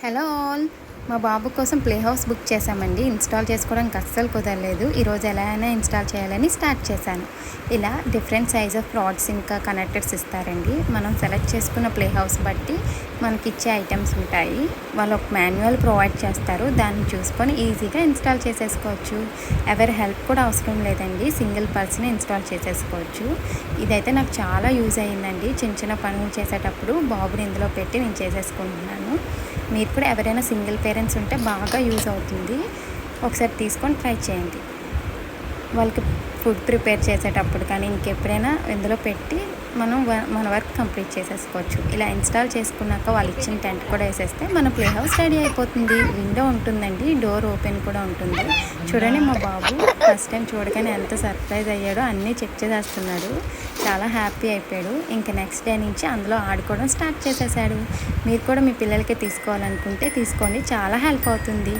Hello all, మా బాబు కోసం play house book చేశామండి. ఇన్స్టాల్ చేసుకోవడానికి అస్సలు కుదరలేదు. ఈరోజు ఎలా అయినా ఇన్స్టాల్ చేయాలని స్టార్ట్ చేశాను. ఇలా డిఫరెంట్ సైజ్ ఆఫ్ రాడ్స్ ఇంకా కనెక్టర్స్ ఇస్తారండి. మనం సెలెక్ట్ చేసుకున్న ప్లే హౌస్ బట్టి మనకి ఇచ్చే ఐటమ్స్ ఉంటాయి. వాళ్ళు ఒక మాన్యువల్ ప్రొవైడ్ చేస్తారు. దాన్ని చూసుకొని ఈజీగా ఇన్స్టాల్ చేసేసుకోవచ్చు. ఎవరి హెల్ప్ కూడా అవసరం లేదండి. సింగిల్ పర్సన్ ఇన్స్టాల్ చేసేసుకోవచ్చు. ఇదైతే నాకు చాలా యూజ్ అయ్యిందండి. చిన్న చిన్న పనులు చేసేటప్పుడు బాబుని ఇందులో పెట్టి నేను చేసేసుకుంటున్నాను. మీరు కూడా ఎవరైనా సింగిల్ పేరెంట్స్ ఉంటే బాగా యూజ్ అవుతుంది. ఒకసారి తీసుకొని ట్రై చేయండి. వాళ్ళకి ఫుడ్ ప్రిపేర్ చేసేటప్పుడు కానీ ఇంకెప్పుడైనా ఇందులో పెట్టి మన వర్క్ కంప్లీట్ చేసేసుకోవచ్చు. ఇలా ఇన్స్టాల్ చేసుకున్నాక వాళ్ళు ఇచ్చిన టెంట్ కూడా వేసేస్తే మన ప్లే హౌస్ రెడీ అయిపోతుంది. విండో ఉంటుందండి, డోర్ ఓపెన్ కూడా ఉంటుంది. చూడండి, మా బాబు ఫస్ట్ టైం చూడగానే ఎంత సర్ప్రైజ్ అయ్యాడో అన్నీ చెక్ చేసేస్తున్నాడు. చాలా హ్యాపీ అయిపోయాడు. ఇంకా నెక్స్ట్ డే నుంచి అందులో ఆడుకోవడం స్టార్ట్ చేసేసాడు. మీరు కూడా మీ పిల్లలకి తీసుకోవాలనుకుంటే తీసుకోండి, చాలా హెల్ప్ అవుతుంది.